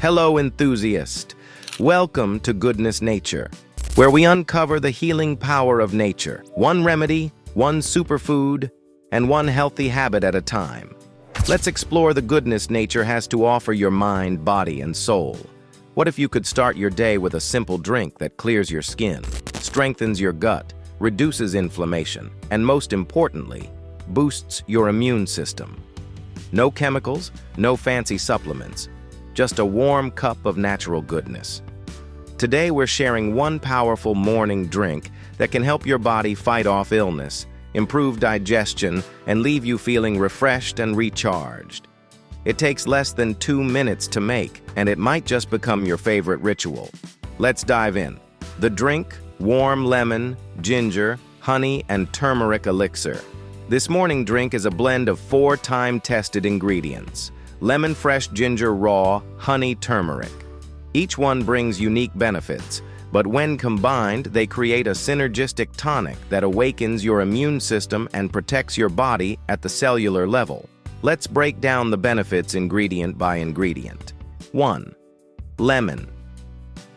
Hello, enthusiast. Welcome to Goodness Nature, where we uncover the healing power of nature, one remedy, one superfood, and one healthy habit at a time. Let's explore the goodness nature has to offer your mind, body, and soul. What if you could start your day with a simple drink that clears your skin, strengthens your gut, reduces inflammation, and most importantly, boosts your immune system? No chemicals, no fancy supplements, just a warm cup of natural goodness. Today we're sharing one powerful morning drink that can help your body fight off illness, improve digestion, and leave you feeling refreshed and recharged. It takes less than 2 minutes to make, and it might just become your favorite ritual. Let's dive in. The drink: warm lemon, ginger, honey, and turmeric elixir. This morning drink is a blend of 4 time-tested ingredients: lemon, fresh ginger, raw, honey, turmeric. Each one brings unique benefits, but when combined, they create a synergistic tonic that awakens your immune system and protects your body at the cellular level. Let's break down the benefits ingredient by ingredient. 1. Lemon.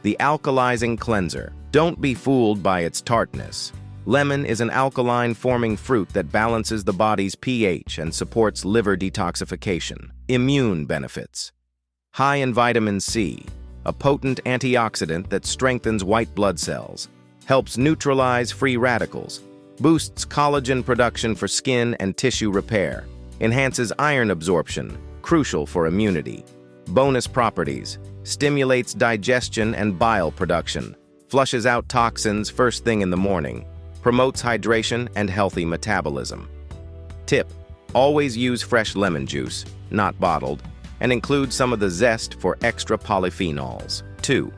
The alkalizing cleanser. Don't be fooled by its tartness. Lemon is an alkaline-forming fruit that balances the body's pH and supports liver detoxification. Immune benefits. High in vitamin C, a potent antioxidant that strengthens white blood cells, helps neutralize free radicals, boosts collagen production for skin and tissue repair, enhances iron absorption, crucial for immunity. Bonus properties: stimulates digestion and bile production, flushes out toxins first thing in the morning, promotes hydration and healthy metabolism. Tip: always use fresh lemon juice, not bottled, and include some of the zest for extra polyphenols. 2.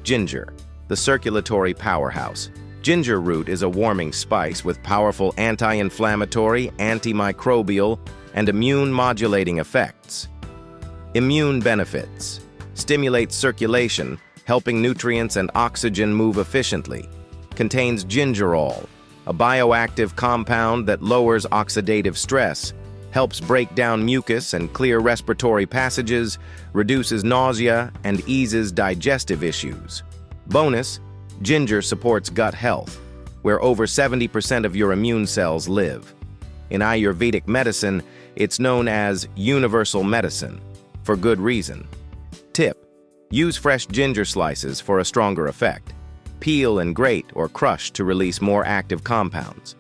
Ginger, the circulatory powerhouse. Ginger root is a warming spice with powerful anti-inflammatory, antimicrobial, and immune-modulating effects. Immune benefits: stimulates circulation, helping nutrients and oxygen move efficiently. Contains gingerol, a bioactive compound that lowers oxidative stress, helps break down mucus and clear respiratory passages, reduces nausea, and eases digestive issues. Bonus: ginger supports gut health, where over 70% of your immune cells live. In Ayurvedic medicine, it's known as universal medicine, for good reason. Tip: use fresh ginger slices for a stronger effect. Peel and grate or crush to release more active compounds.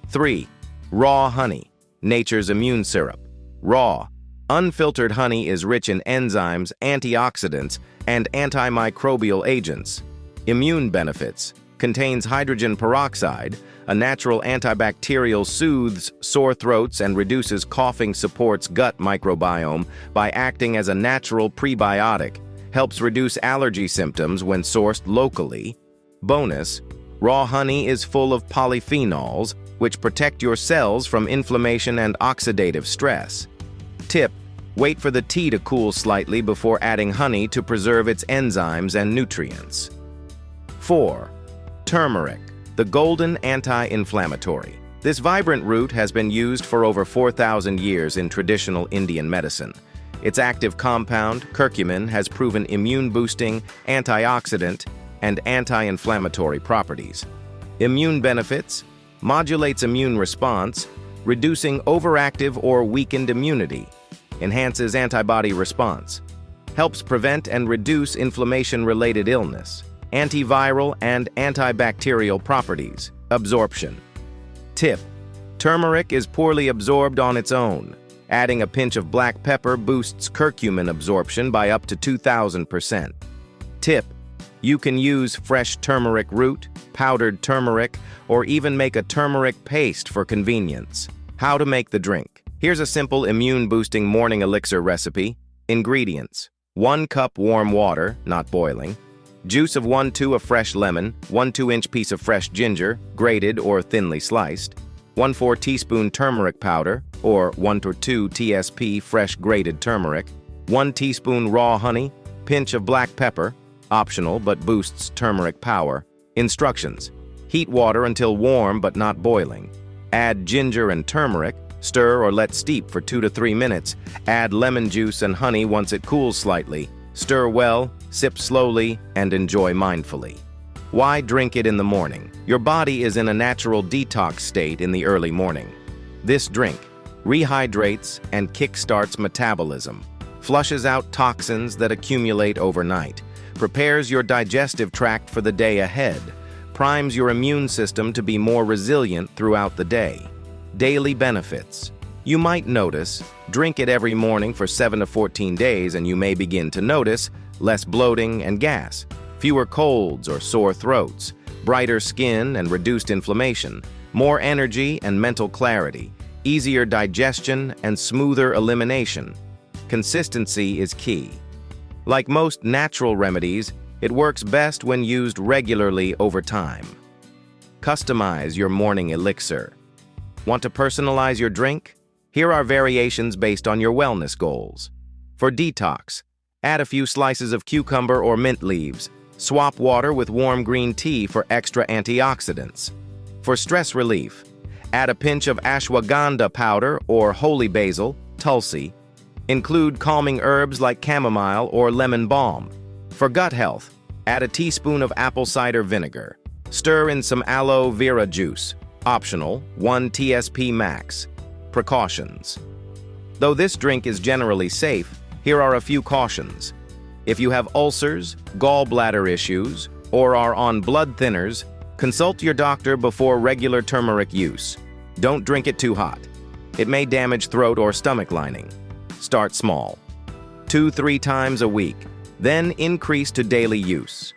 3. Raw honey, nature's immune syrup. Raw, unfiltered honey is rich in enzymes, antioxidants, and antimicrobial agents. Immune benefits: contains hydrogen peroxide, a natural antibacterial, soothes sore throats and reduces coughing, supports gut microbiome by acting as a natural prebiotic, helps reduce allergy symptoms when sourced locally. Bonus: raw honey is full of polyphenols, which protect your cells from inflammation and oxidative stress. Tip: wait for the tea to cool slightly before adding honey to preserve its enzymes and nutrients. 4. Turmeric, the golden anti-inflammatory. This vibrant root has been used for over 4,000 years in traditional Indian medicine. Its active compound, curcumin, has proven immune-boosting, antioxidant, and anti-inflammatory properties. Immune benefits: modulates immune response, reducing overactive or weakened immunity, enhances antibody response, helps prevent and reduce inflammation-related illness, antiviral and antibacterial properties, absorption. Tip: turmeric is poorly absorbed on its own. Adding a pinch of black pepper boosts curcumin absorption by up to 2,000%. Tip: you can use fresh turmeric root, powdered turmeric, or even make a turmeric paste for convenience. How to make the drink. Here's a simple immune-boosting morning elixir recipe. Ingredients: 1 cup warm water, not boiling, juice of 1/2 of fresh lemon, 1 2-inch piece of fresh ginger, grated or thinly sliced, 1/4 teaspoon turmeric powder, or 1 to 2 TSP fresh grated turmeric, 1 teaspoon raw honey, pinch of black pepper, optional but boosts turmeric power. Instructions: heat water until warm but not boiling. Add ginger and turmeric, stir or let steep for 2 to 3 minutes. Add lemon juice and honey once it cools slightly. Stir well, sip slowly, and enjoy mindfully. Why drink it in the morning? Your body is in a natural detox state in the early morning. This drink rehydrates and kickstarts metabolism, flushes out toxins that accumulate overnight, prepares your digestive tract for the day ahead, primes your immune system to be more resilient throughout the day. Daily benefits. You might notice, drink it every morning for 7 to 14 days and you may begin to notice less bloating and gas, fewer colds or sore throats, brighter skin and reduced inflammation, more energy and mental clarity, easier digestion and smoother elimination. Consistency is key. Like most natural remedies, it works best when used regularly over time. Customize your morning elixir. Want to personalize your drink? Here are variations based on your wellness goals. For detox, add a few slices of cucumber or mint leaves. Swap water with warm green tea for extra antioxidants. For stress relief, add a pinch of ashwagandha powder or holy basil, tulsi. Include calming herbs like chamomile or lemon balm. For gut health, add a teaspoon of apple cider vinegar. Stir in some aloe vera juice. Optional, 1 TSP max. Precautions. Though this drink is generally safe, here are a few cautions. If you have ulcers, gallbladder issues, or are on blood thinners, consult your doctor before regular turmeric use. Don't drink it too hot. It may damage throat or stomach lining. Start small. 2-3 times a week, then increase to daily use.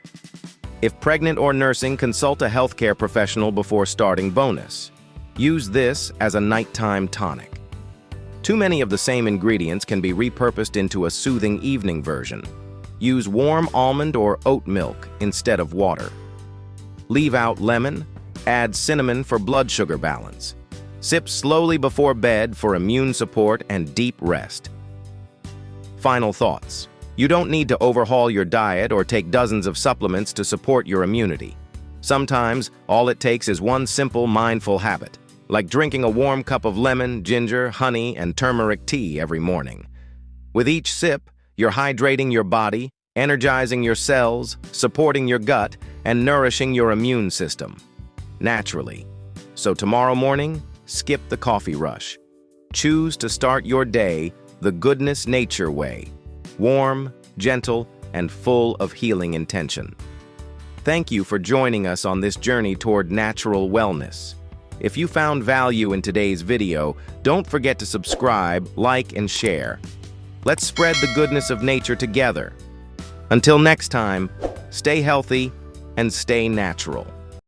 If pregnant or nursing, consult a healthcare professional before starting bonus. Use this as a nighttime tonic. Too many of the same ingredients can be repurposed into a soothing evening version. Use warm almond or oat milk instead of water. Leave out lemon, add cinnamon for blood sugar balance. Sip slowly before bed for immune support and deep rest. Final thoughts. You don't need to overhaul your diet or take dozens of supplements to support your immunity. Sometimes, all it takes is one simple, mindful habit, like drinking a warm cup of lemon, ginger, honey, and turmeric tea every morning. With each sip, you're hydrating your body, energizing your cells, supporting your gut, and nourishing your immune system. Naturally. So tomorrow morning, skip the coffee rush. Choose to start your day the GoodnessNature way. Warm, gentle, and full of healing intention. Thank you for joining us on this journey toward natural wellness. If you found value in today's video, don't forget to subscribe, like, and share. Let's spread the goodness of nature together. Until next time, stay healthy and stay natural.